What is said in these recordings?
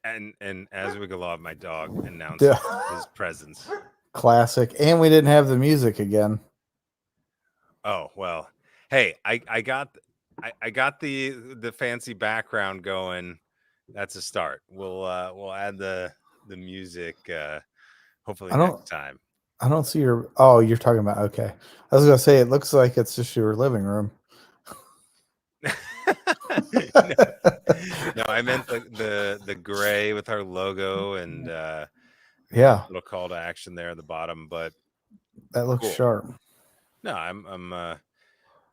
And as we go along, my dog Duh. announces his presence. Classic. And we didn't have the music again. Oh well, hey, I got the fancy background going. That's a start. We'll add the music hopefully I don't next time. I don't see your oh, you're talking about okay. I was gonna say it looks like it's just your living room. no, no, I meant the gray with our logo and Yeah, little call to action there at the bottom. But that looks cool. sharp. No, I'm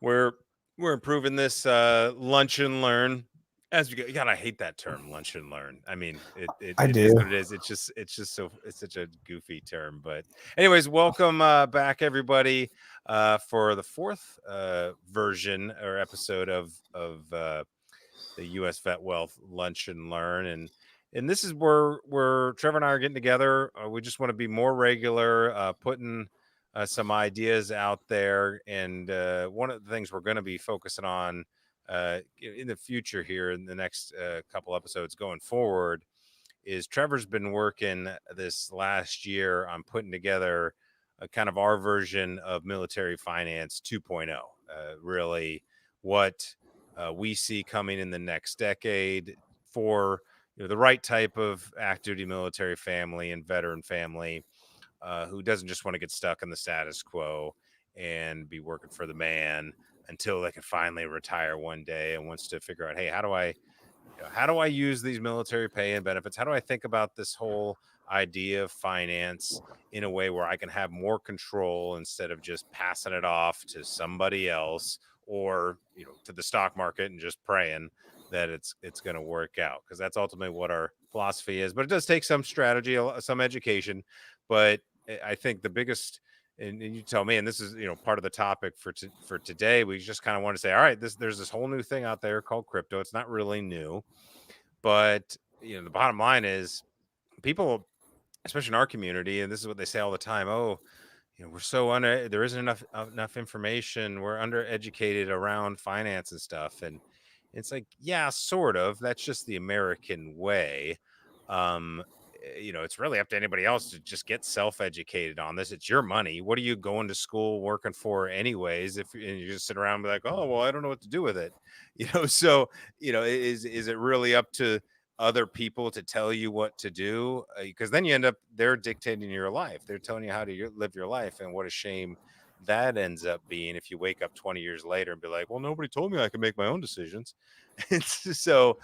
we're we're improving this lunch and learn as we go. God, I hate that term, lunch and learn. I mean, I it is do. what it is. It's just so it's such a goofy term. But anyways, welcome back everybody for the fourth version or episode of the US Vet Wealth Lunch and Learn. And this is where Trevor and I are getting together. We just want to be more regular, putting some ideas out there. And one of the things we're going to be focusing on in the future here in the next couple episodes going forward is Trevor's been working this last year on putting together a kind of our version of military finance 2.0. Really, what we see coming in the next decade for the right type of active duty military family and veteran family who doesn't just want to get stuck in the status quo and be working for the man until they can finally retire one day and wants to figure out, hey, how do I use these military pay and benefits? How do I think about this whole idea of finance in a way where I can have more control instead of just passing it off to somebody else or, to the stock market and just praying that it's going to work out? Because that's ultimately what our philosophy is. But it does take some strategy, some education. But I think the biggest, and you tell me, and this is part of the topic for today. We just kind of want to say, all right, there's this whole new thing out there called crypto. It's not really new, but the bottom line is people, especially in our community, and this is what they say all the time. Oh, we're so there isn't enough information. We're undereducated around finance and stuff, and it's like, yeah, sort of. That's just the American way. Um, it's really up to anybody else to just get self-educated on this. It's your money. What are you going to school working for anyways? If and you just sit around and be like, oh, well, I don't know what to do with it. So is it really up to other people to tell you what to do? Because then you end up, they're dictating your life. They're telling you how to live your life. And what a shame that ends up being if you wake up 20 years later and be like, well, nobody told me I could make my own decisions. So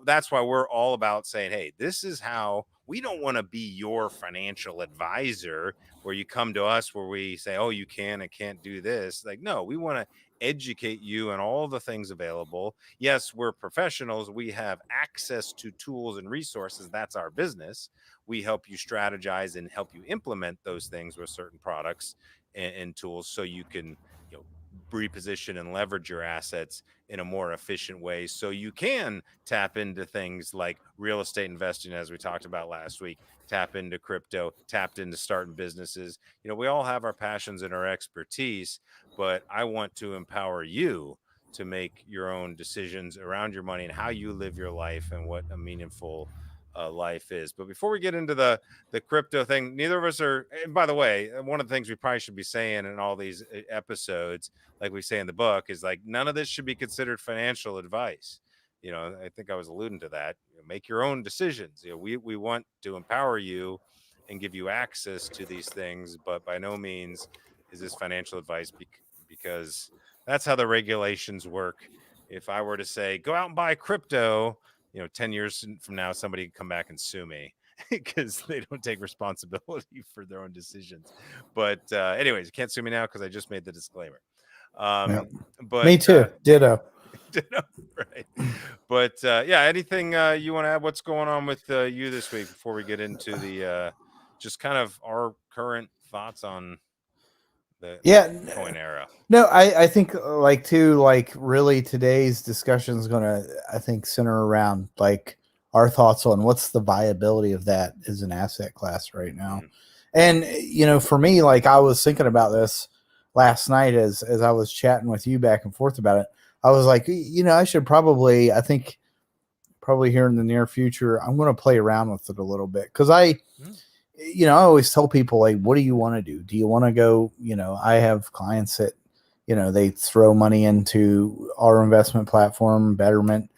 that's why we're all about saying, hey, this is how we don't want to be your financial advisor where you come to us where we say, oh, you can and can't do this. Like, no, we want to educate you on all the things available. Yes, we're professionals. We have access to tools and resources. That's our business. We help you strategize and help you implement those things with certain products and tools so you can reposition and leverage your assets in a more efficient way so you can tap into things like real estate investing, as we talked about last week, tap into crypto, tapped into starting businesses. We all have our passions and our expertise, but I want to empower you to make your own decisions around your money and how you live your life and what a meaningful life is. But before we get into the crypto thing, neither of us are, and by the way, one of the things we probably should be saying in all these episodes, like we say in the book, is like none of this should be considered financial advice. I think I was alluding to that. Make your own decisions. We want to empower you and give you access to these things, but by no means is this financial advice because that's how the regulations work. If I were to say, go out and buy crypto, 10 years from now, somebody can come back and sue me because they don't take responsibility for their own decisions. But anyways, you can't sue me now because I just made the disclaimer. Yep. But Me too. Ditto. right. But yeah, anything you want to add? What's going on with you this week before we get into the just kind of our current thoughts on the Bitcoin era? No, I think like too, like really today's discussion is gonna, I think, center around like our thoughts on what's the viability of that as an asset class right now. Mm-hmm. And for me, like I was thinking about this last night as I was chatting with you back and forth about it. I was like, I should probably, I think probably here in the near future, I'm going to play around with it a little bit. Cause I always tell people, like, what do you want to do? Do you want to go, I have clients that, they throw money into our investment platform, Betterment,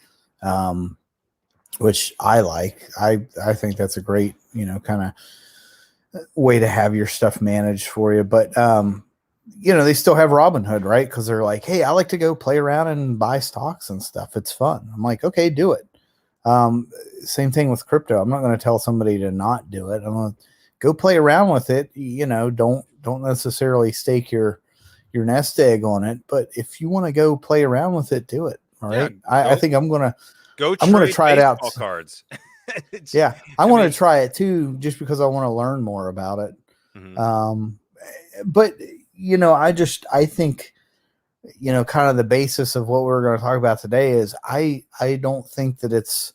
which I like. I think that's a great, kind of way to have your stuff managed for you. But, they still have Robinhood, right? Because they're like, hey, I like to go play around and buy stocks and stuff. It's fun. I'm like, okay, do it. Same thing with crypto. I'm not going to tell somebody to not do it. I'm going to go play around with it. Don't necessarily stake your nest egg on it, but if you want to go play around with it, do it. All right. I think I'm going to try it out. Cards. Yeah. I want to try it too, just because I want to learn more about it. Mm-hmm. But I think, kind of the basis of what we're going to talk about today is I don't think that it's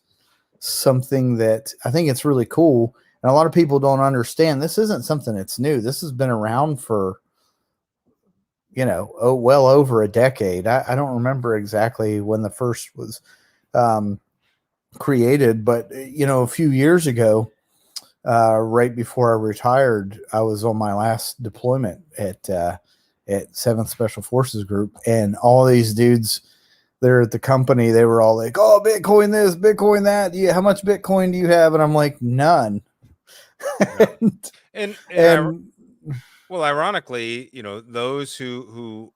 something that I think it's really cool. And a lot of people don't understand this isn't something that's new. This has been around for, well over a decade. I don't remember exactly when the first was created, but, a few years ago, right before I retired, I was on my last deployment at 7th Special Forces Group, and all these dudes there at the company, they were all like, oh, Bitcoin this, Bitcoin that. Yeah, how much Bitcoin do you have? And I'm like, none. Well, ironically, those who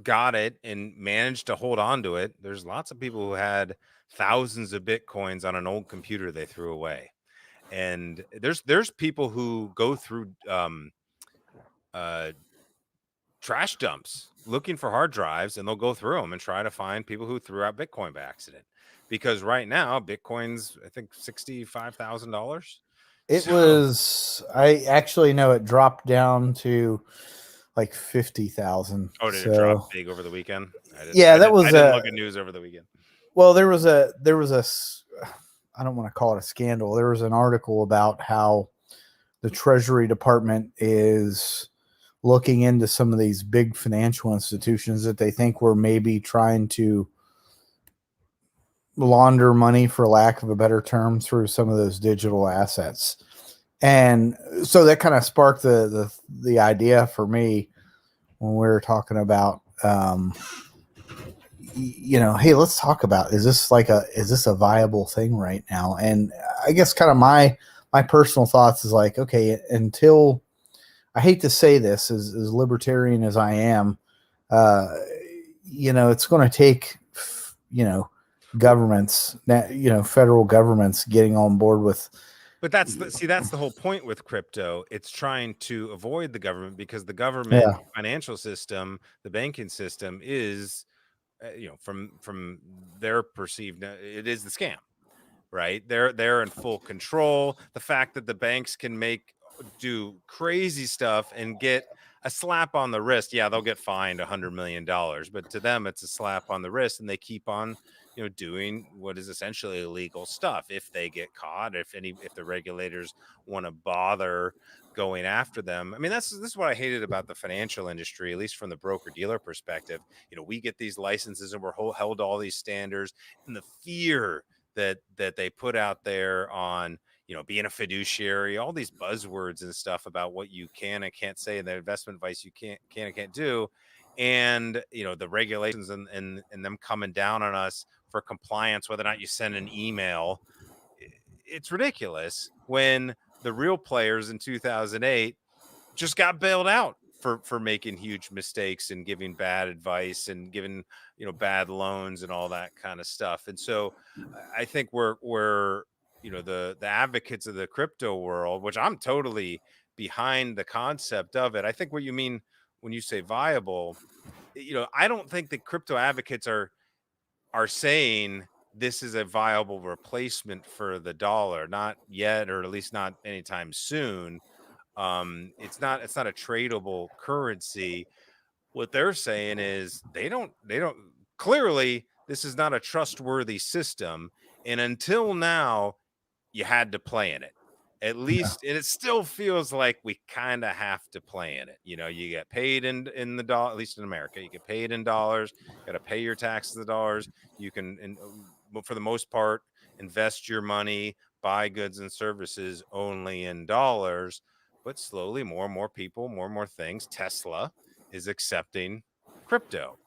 got it and managed to hold on to it, there's lots of people who had thousands of Bitcoins on an old computer they threw away. And there's people who go through trash dumps looking for hard drives, and they'll go through them and try to find people who threw out Bitcoin by accident. Because right now, Bitcoin's, I think, $65,000. It was, I actually know it dropped down to like 50,000. Oh, did it drop big over the weekend? I didn't look at news over the weekend. Well, there was a, I don't want to call it a scandal. There was an article about how the Treasury Department is looking into some of these big financial institutions that they think were maybe trying to launder money, for lack of a better term, through some of those digital assets. And so that kind of sparked the idea for me when we were talking about, hey, let's talk about, is this a viable thing right now? And I guess kind of my personal thoughts is like, okay, until, I hate to say this, as libertarian as I am, it's going to take, governments, federal governments getting on board with. But that's the whole point with crypto. It's trying to avoid the government, because the government financial system, the banking system is, from their perceived, it is the scam, right? They're in full control. The fact that the banks can do crazy stuff and get a slap on the wrist. Yeah, they'll get fined $100 million, but to them, it's a slap on the wrist, and they keep on, doing what is essentially illegal stuff. If they get caught, if the regulators want to bother going after them. I mean, this is what I hated about the financial industry, at least from the broker dealer perspective. We get these licenses and we're held to all these standards, and the fear that they put out there on, being a fiduciary, all these buzzwords and stuff about what you can and can't say, and the investment advice you can and can't do. And, the regulations and them coming down on us for compliance, whether or not you send an email, it's ridiculous when the real players in 2008 just got bailed out for making huge mistakes and giving bad advice and giving, bad loans and all that kind of stuff. And so I think we're the advocates of the crypto world, which I'm totally behind the concept of it. I think what you mean when you say viable, I don't think the crypto advocates are saying this is a viable replacement for the dollar, not yet, or at least not anytime soon. It's not a tradable currency. What they're saying is they don't clearly, this is not a trustworthy system, and until now you had to play in it. At least, and it still feels like we kind of have to play in it. You know, you get paid in the dollar, at least in America, you get paid in dollars, got to pay your taxes in dollars. You can, for the most part, invest your money, buy goods and services only in dollars. But slowly, more and more people, more and more things, Tesla is accepting crypto.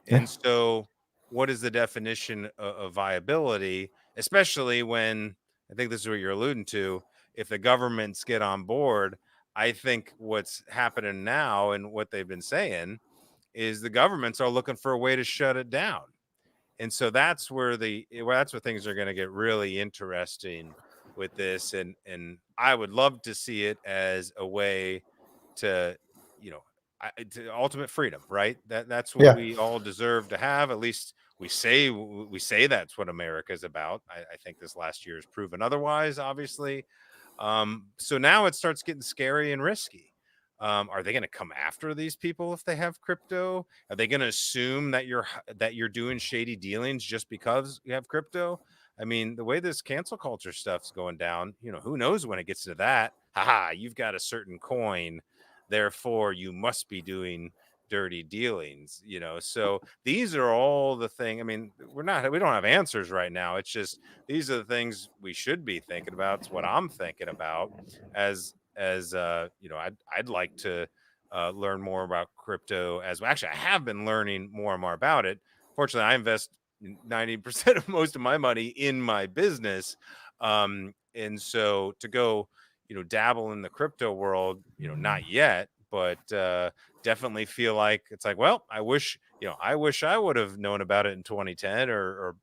And so, what is the definition of viability, especially when I think this is what you're alluding to? If the governments get on board, I think what's happening now and what they've been saying is the governments are looking for a way to shut it down. And so that's where things are going to get really interesting with this. And I would love to see it as a way to, you know, to ultimate freedom, right? That's what we all deserve to have. At least we say that's what America is about. I think this last year has proven otherwise, obviously. So now it starts getting scary and risky. Are they going to come after these people if they have crypto? Are they going to assume that you're doing shady dealings just because you have crypto? I mean, the way this cancel culture stuff's going down, you know, who knows when it gets to that? Haha, you've got a certain coin, therefore you must be doing dirty dealings, you know. So these are all the thing. I mean, we don't have answers right now. It's just these are the things we should be thinking about. It's what I'm thinking about as you know, I'd like to learn more about crypto as well. Actually, I have been learning more and more about it. Fortunately, I invest 90% of most of my money in my business, and so to go, you know, dabble in the crypto world, you know, not yet, but definitely feel like it's like, well, I wish I would have known about it in 2010 or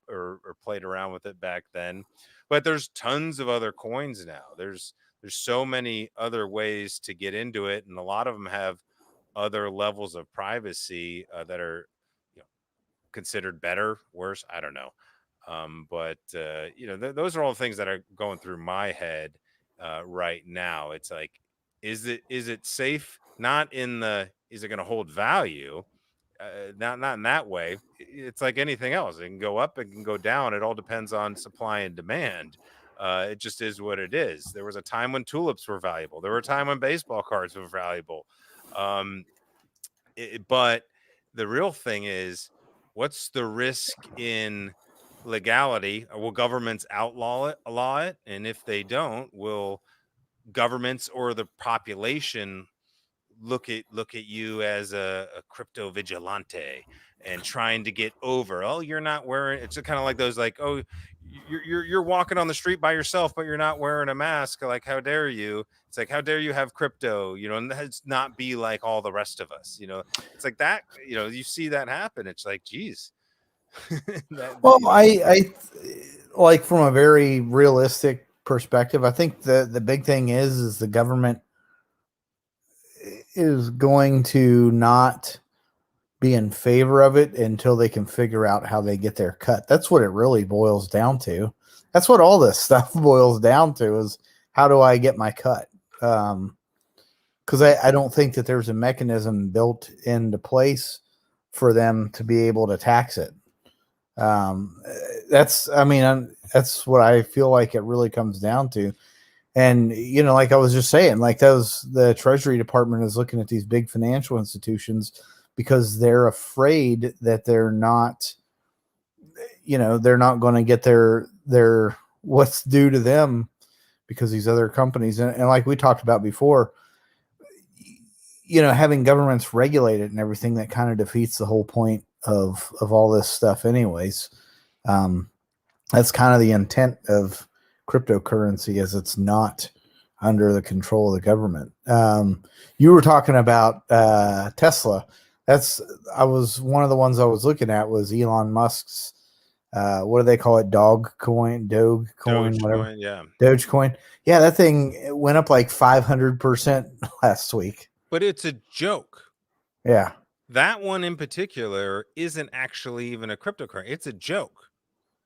played around with it back then. But there's tons of other coins now. There's so many other ways to get into it, and a lot of them have other levels of privacy that are, you know, considered better, worse, I don't know. But you know, those are all things that are going through my head right now. It's like, is it safe? Not in the is it going to hold value? Not in that way. It's like anything else. It can go up, it can go down. It all depends on supply and demand. It just is what it is. There was a time when tulips were valuable. There were a time when baseball cards were valuable. Um, but the real thing is, what's the risk in legality? Will governments outlaw it? And if they don't, will governments or the population look at you as a crypto vigilante and trying to get over? Oh, you're not wearing, it's kind of like those, like, oh, you're walking on the street by yourself but you're not wearing a mask, like, how dare you? It's like, how dare you have crypto, you know, and that's not be like all the rest of us, you know. It's like that, you know, you see that happen. It's like, geez. Well, You know. I like, from a very realistic perspective, I think the big thing is the government is going to not be in favor of it until they can figure out how they get their cut. That's what it really boils down to. That's what all this stuff boils down to, is how do I get my cut? Because I don't think that there's a mechanism built into place for them to be able to tax it. That's what I feel like it really comes down to. And, you know, like I was just saying, like, the Treasury Department is looking at these big financial institutions because they're afraid that they're not going to get their what's due to them, because these other companies, and like we talked about before, you know, having governments regulate it and everything, that kind of defeats the whole point of all this stuff anyways. That's kind of the intent of cryptocurrency, as it's not under the control of the government. You were talking about Tesla. I was one of the ones I was looking at was Elon Musk's, what do they call it? Dogecoin, whatever. Yeah. Dogecoin. Yeah, that thing went up like 500% last week. But it's a joke. Yeah. That one in particular isn't actually even a cryptocurrency. It's a joke.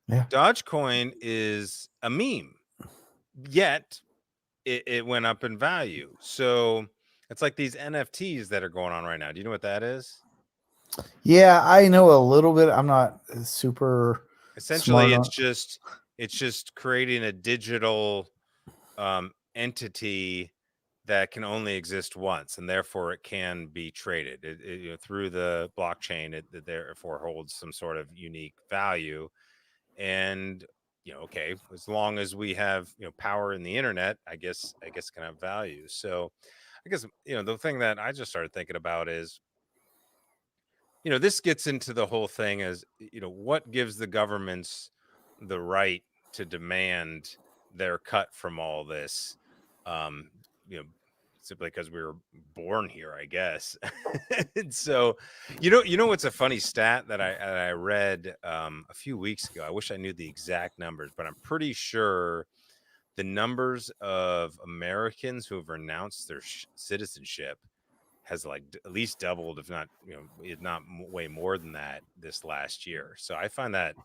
Yeah. Dogecoin is a meme, yet it went up in value. So it's like these NFTs that are going on right now. Do you know what that is? Yeah, I know a little bit. I'm not super. Essentially, it's just creating a digital entity that can only exist once, and therefore it can be traded through the blockchain. It therefore holds some sort of unique value. And okay, as long as we have power in the internet, I guess can have value. So I guess the thing that I just started thinking about is this gets into the whole thing as what gives the governments the right to demand their cut from all this, um you know simply because we were born here, I guess. And so what's a funny stat that I read a few weeks ago. I wish I knew the exact numbers, but I'm pretty sure the numbers of Americans who have renounced their citizenship has at least doubled, if not way more than that this last year. So I find that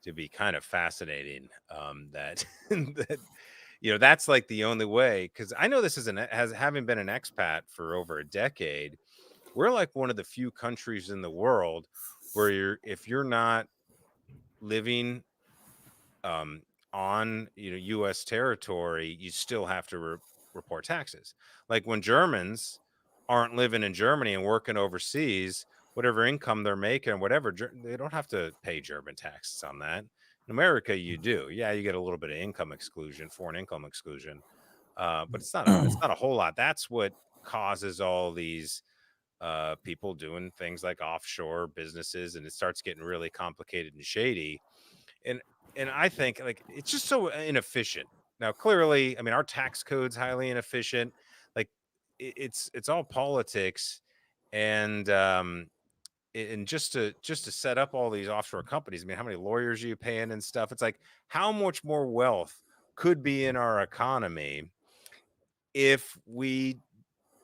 to be kind of fascinating, that that that's like the only way, because I know this has having been an expat for over a decade. We're like one of the few countries in the world where if you're not living um, on U.S. territory, you still have to report taxes. Like when Germans aren't living in Germany and working overseas, whatever income they're making, whatever, they don't have to pay German taxes on that. In America, you do. Yeah, you get a little bit of income exclusion, foreign income exclusion, but it's not a whole lot. That's what causes all these people doing things like offshore businesses, and it starts getting really complicated and shady. and and I think like it's just so inefficient. Now, clearly, I mean, our tax code's highly inefficient. Like it's all politics, and and just to set up all these offshore companies. I mean, how many lawyers are you paying and stuff? It's like how much more wealth could be in our economy if we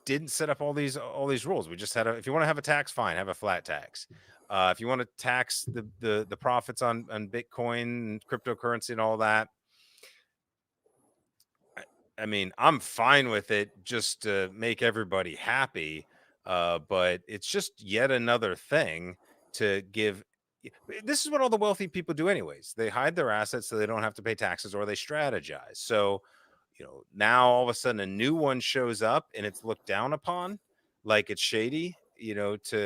didn't set up all these rules. We just had if you want to have a tax, fine, have a flat tax. If you want to tax the profits on Bitcoin and cryptocurrency and all that, I mean, I'm fine with it just to make everybody happy. But it's just yet another thing to give. This is what all the wealthy people do, anyways. They hide their assets so they don't have to pay taxes, or they strategize. So now all of a sudden a new one shows up and it's looked down upon like it's shady, for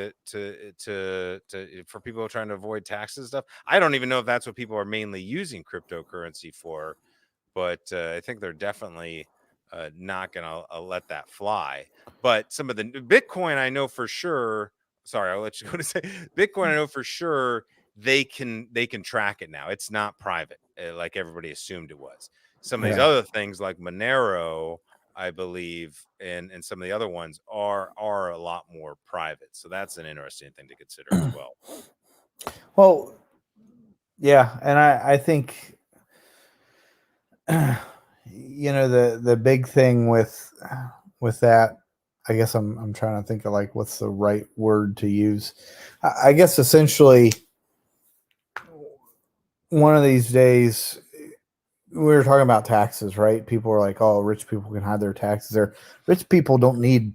people trying to avoid taxes and stuff. I don't even know if that's what people are mainly using cryptocurrency for, but I think they're definitely not gonna let that fly. But some of the Bitcoin, I know for sure. Sorry, I'll let you go to say Bitcoin. I know for sure they can track it now. It's not private like everybody assumed it was. Some of these Yeah. other things like Monero, I believe, and some of the other ones are a lot more private. So that's an interesting thing to consider as well. Well, yeah, and I think the big thing with that, I guess I'm trying to think of like what's the right word to use. I guess essentially one of these days we were talking about taxes, right? People are like, "Oh, rich people can hide their taxes." There, rich people don't need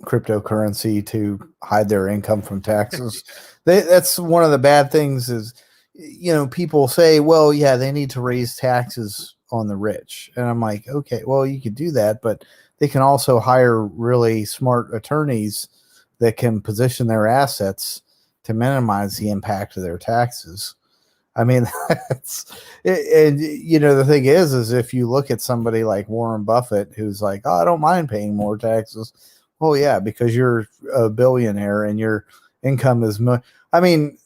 cryptocurrency to hide their income from taxes. That's one of the bad things. Is people say, "Well, yeah, they need to raise taxes on the rich," and I'm like, "Okay, well, you could do that, but they can also hire really smart attorneys that can position their assets to minimize the impact of their taxes." I mean, and the thing is if you look at somebody like Warren Buffett, who's like, "Oh, I don't mind paying more taxes." Well, yeah, because you're a billionaire and your income is, I mean,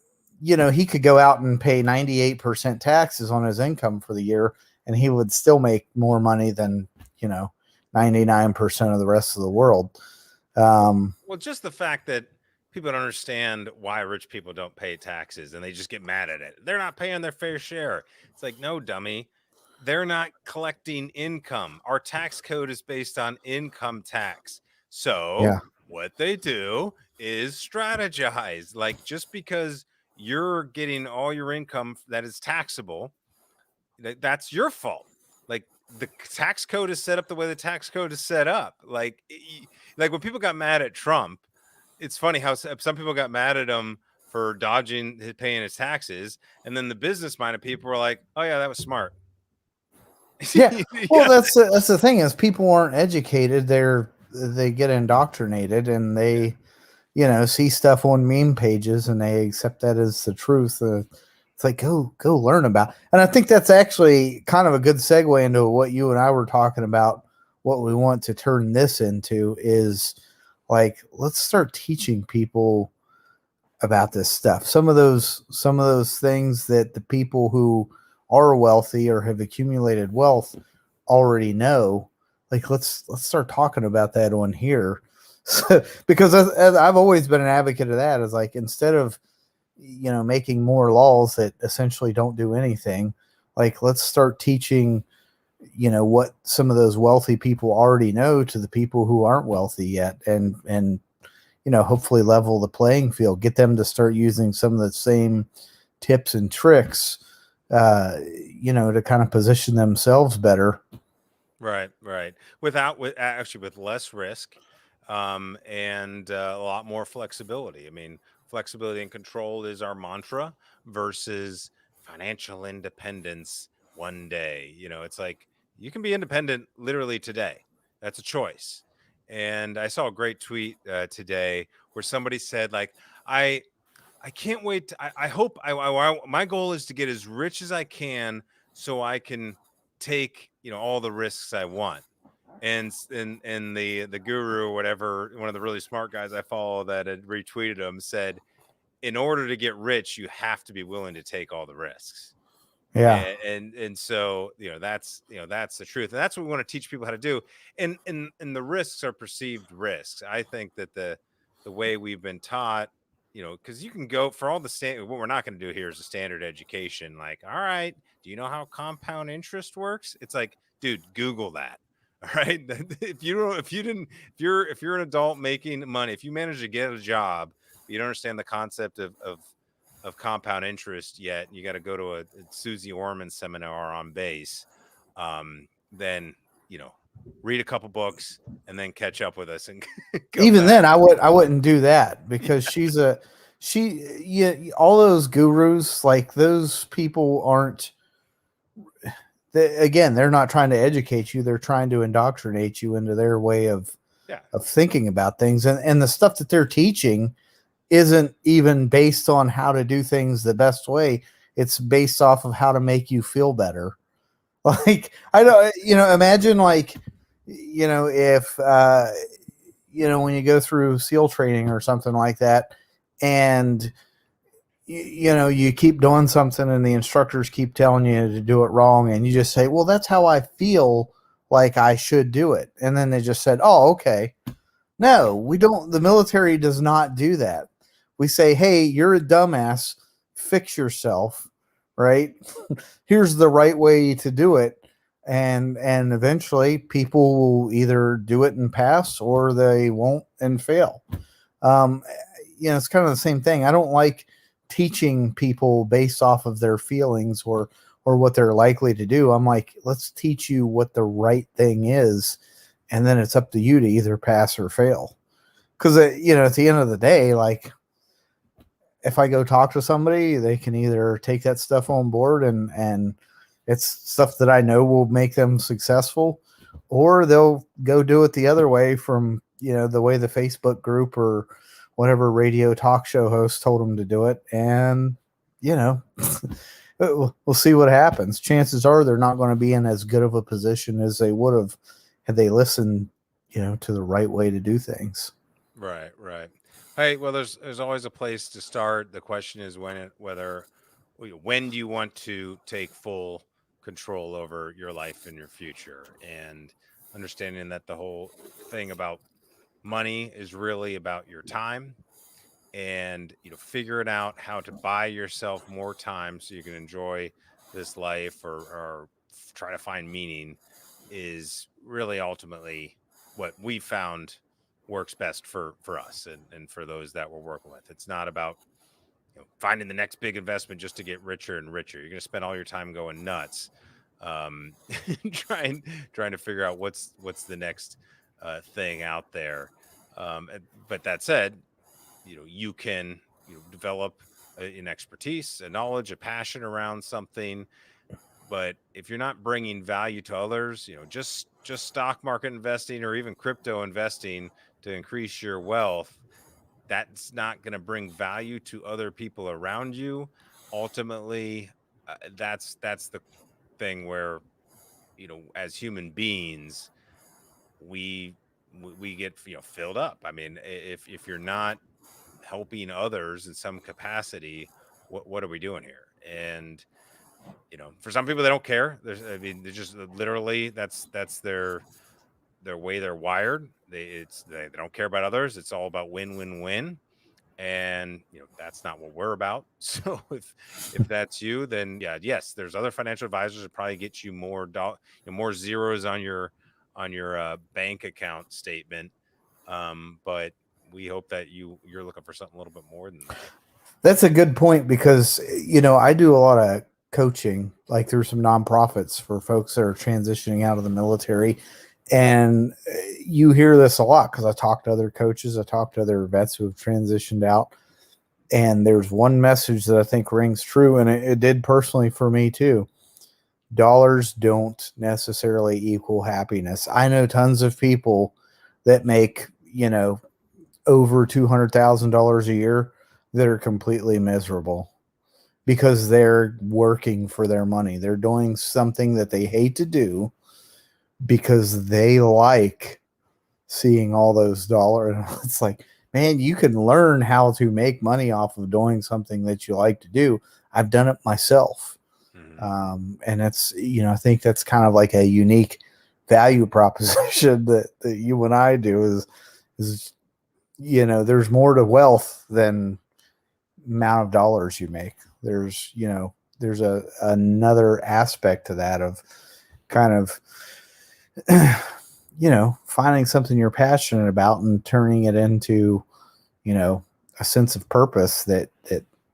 he could go out and pay 98% taxes on his income for the year, and he would still make more money than 99% of the rest of the world. Well, just the fact that people don't understand why rich people don't pay taxes and they just get mad at it. They're not paying their fair share. It's like, no, dummy. They're not collecting income. Our tax code is based on income tax. So Yeah. what they do is strategize. Like just because you're getting all your income that is taxable, that's your fault. Like the tax code is set up the way the tax code is set up. Like when people got mad at Trump, it's funny how some people got mad at him for paying his taxes, and then the business minded people were like, "Oh yeah, that was smart." Yeah. Well, Yeah. that's the thing is people aren't educated. They get indoctrinated and they, see stuff on meme pages and they accept that as the truth. It's like go learn about. And I think that's actually kind of a good segue into what you and I were talking about. What we want to turn this into is like let's start teaching people about this stuff. Some of those things that the people who are wealthy or have accumulated wealth already know. Like let's start talking about that on here. So, because as I've always been an advocate of that is like instead of making more laws that essentially don't do anything, like let's start teaching what some of those wealthy people already know to the people who aren't wealthy yet, and hopefully level the playing field, get them to start using some of the same tips and tricks, to kind of position themselves better. Right, right. With less risk, and a lot more flexibility. I mean, flexibility and control is our mantra versus financial independence one day. It's like you can be independent literally today. That's a choice. And I saw a great tweet today where somebody said, like, I I can't wait. I hope my goal is to get as rich as I can so I can take all the risks I want. And the guru or whatever, one of the really smart guys I follow that had retweeted him said, in order to get rich, you have to be willing to take all the risks. Yeah. And so that's the truth, and that's what we want to teach people how to do. And the risks are perceived risks. I think that the way we've been taught, because you can go for all the standard. What we're not going to do here is a standard education. Like, all right, do you know how compound interest works? It's like, dude, Google that. All right. If you're an adult making money, if you manage to get a job, but you don't understand the concept of compound interest yet, you got to go to a Susie Orman seminar on base. Then read a couple books and then catch up with us and come Even back. then, I wouldn't do that because all those gurus, like those people aren't. Again, they're not trying to educate you; they're trying to indoctrinate you into their way Yeah. of thinking about things, and the stuff that they're teaching isn't even based on how to do things the best way. It's based off of how to make you feel better. Like I don't, imagine like, if when you go through SEAL training or something like that, and you keep doing something and the instructors keep telling you to do it wrong, and you just say, well, that's how I feel like I should do it, and then they just said, oh, okay. No, we don't. The military does not do that. We say, hey, you're a dumbass, fix yourself, right? Here's the right way to do it. And eventually people will either do it and pass or they won't and fail. Um, it's kind of the same thing. I don't like teaching people based off of their feelings or what they're likely to do. I'm like, let's teach you what the right thing is, and then it's up to you to either pass or fail. Because at the end of the day, like if I go talk to somebody, they can either take that stuff on board and it's stuff that I know will make them successful, or they'll go do it the other way from the way the Facebook group or whatever radio talk show host told them to do it, and we'll see what happens. Chances are they're not going to be in as good of a position as they would have had they listened to the right way to do things. Right, right. Hey, well, there's always a place to start. The question is when do you want to take full control over your life and your future, and understanding that the whole thing about money is really about your time, and figuring out how to buy yourself more time so you can enjoy this life, or try to find meaning, is really ultimately what we found works best for us, and for those that we're working with. It's not about finding the next big investment just to get richer and richer. You're going to spend all your time going nuts, um, trying to figure out what's the next thing out there. But that said, you can develop an expertise, a knowledge, a passion around something, But if you're not bringing value to others, just stock market investing or even crypto investing to increase your wealth, that's not going to bring value to other people around you. Ultimately, that's the thing where, as human beings, we get filled up. I mean, if you're not helping others in some capacity, what are we doing here? And for some people, they don't care. They're just literally that's their way they're wired. They don't care about others. It's all about win. And that's not what we're about. So if that's you, then yes, there's other financial advisors that probably get you more more zeros on your bank account statement. But we hope that you're looking for something a little bit more than that. That's a good point, because I do a lot of coaching, like through some nonprofits for folks that are transitioning out of the military. And you hear this a lot, because I talk to other coaches, I talk to other vets who have transitioned out. And there's one message that I think rings true, and it did personally for me too. Dollars don't necessarily equal happiness. I know tons of people that make, over $200,000 a year that are completely miserable because they're working for their money. They're doing something that they hate to do because they like seeing all those dollars. It's like, man, you can learn how to make money off of doing something that you like to do. I've done it myself. And it's, I think that's kind of like a unique value proposition that you and I do is, there's more to wealth than amount of dollars you make. There's another aspect to that of kind of, finding something you're passionate about and turning it into, a sense of purpose that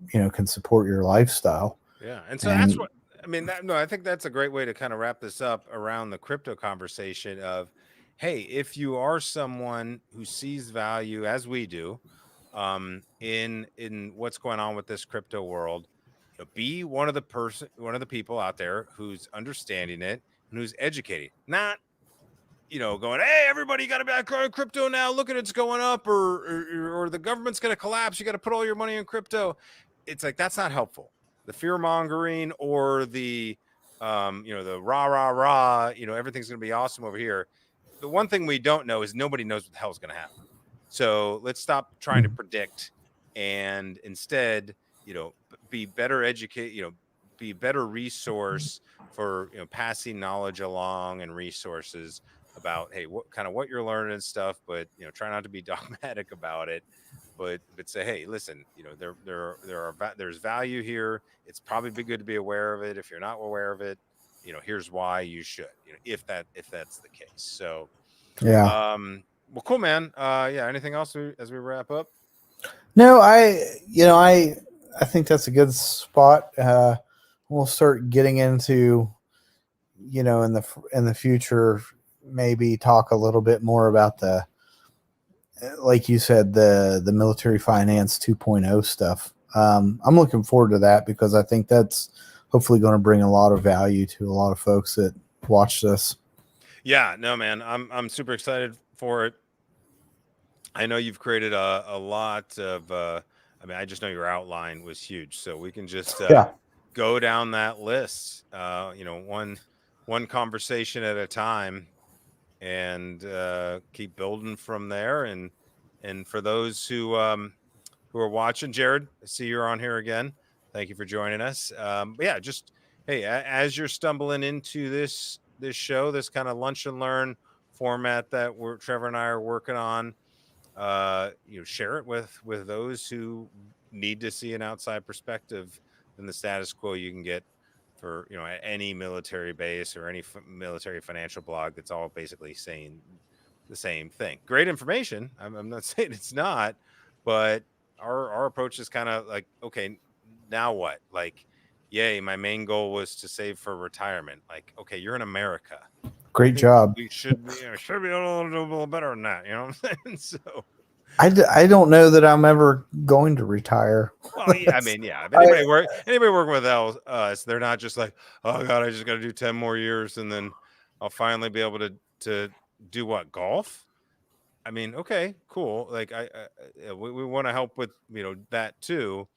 can support your lifestyle. Yeah. And so that's what, I mean, I think that's a great way to kind of wrap this up around the crypto conversation of, hey, if you are someone who sees value as we do, in what's going on with this crypto world, be one of the people out there who's understanding it and who's educating, not going, hey, everybody, you got to back on crypto now. Look at it's going up, or the government's going to collapse. You got to put all your money in crypto. It's like, that's not helpful. The fear mongering or the the rah, everything's going to be awesome over here. The one thing we don't know is nobody knows what the hell is going to happen. So let's stop trying to predict, and instead, be better educate, be a better resource for, passing knowledge along and resources about, hey, what you're learning and stuff, but try not to be dogmatic about it, but say, hey, listen, there's value here. It's probably be good to be aware of it. If you're not aware of it, here's why you should, if that's the case. So yeah. Well, cool, man. Anything else as we wrap up? No, I think that's a good spot. We'll start getting into, in the future, maybe talk a little bit more about the, like you said, the military finance 2.0 stuff. I'm looking forward to that, because I think that's hopefully going to bring a lot of value to a lot of folks that watch this. Yeah, no, man, I'm super excited for it. I know you've created a lot of, I just know your outline was huge, so we can just go down that list, one conversation at a time, and keep building from there. And for those who are watching, Jared, I see you're on here again. Thank you for joining us. But just, hey, as you're stumbling into this show, this kind of lunch and learn format that Trevor and I are working on, share it with those who need to see an outside perspective than the status quo you can get for any military base or any military financial blog that's all basically saying the same thing. Great information. I'm not saying it's not, but our approach is kind of like, okay, now what? Like, yay, my main goal was to save for retirement. Like, okay, you're in America. Great job. We should be able to do a little better than that, you know what I'm saying? So I don't know that I'm ever going to retire. Well, yeah, I mean, yeah. If anybody working with us, they're not just like, oh god, I just got to do 10 more years and then I'll finally be able to do what, golf. I mean, okay, cool. Like we want to help with that too.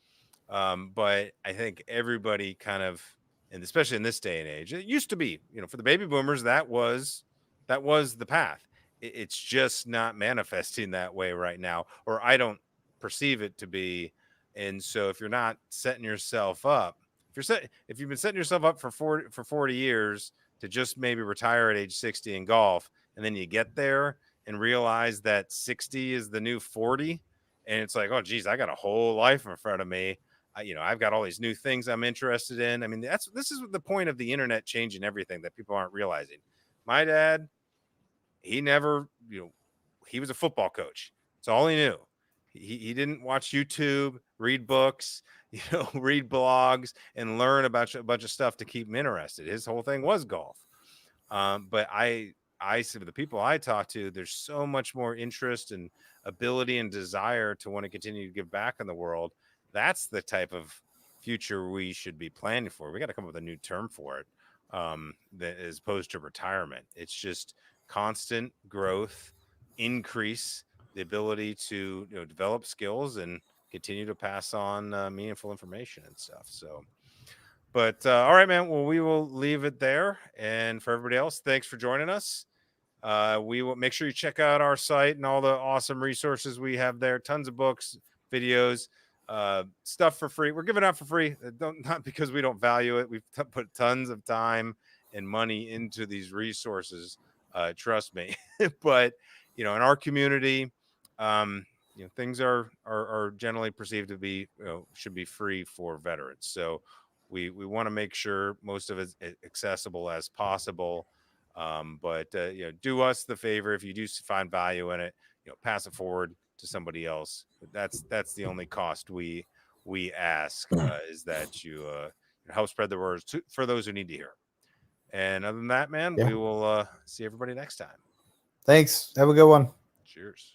But I think everybody kind of, and especially in this day and age, it used to be, for the baby boomers, that was the path. It's just not manifesting that way right now, or I don't perceive it to be. And so if you're not setting yourself up, if you've been setting yourself up for 40 years to just maybe retire at age 60 in golf, and then you get there and realize that 60 is the new 40, and it's like, oh geez, I got a whole life in front of me. I've got all these new things I'm interested in. I mean, this is the point of the internet changing everything that people aren't realizing. My dad, he never, he was a football coach. It's all he knew. He didn't watch YouTube, read books, read blogs, and learn about a bunch of stuff to keep him interested. His whole thing was golf. But I see the people I talk to, there's so much more interest and ability and desire to want to continue to give back in the world. That's the type of future we should be planning for. We got to come up with a new term for it, that as opposed to retirement. It's just constant growth, increase the ability to develop skills and continue to pass on meaningful information and stuff. So, but all right, man. Well, we will leave it there. And for everybody else, thanks for joining us. We will make sure you check out our site and all the awesome resources we have there. Tons of books, videos, stuff for free. We're giving out for free. Not because we don't value it. We've put tons of time and money into these resources. Trust me. But in our community, things are generally perceived to be should be free for veterans. So we want to make sure most of it is accessible as possible. But do us the favor, if you do find value in it, pass it forward to somebody else. That's the only cost we ask, is that you help spread the word for those who need to hear. And other than that, man, we will see everybody next time. Thanks. Have a good one. Cheers.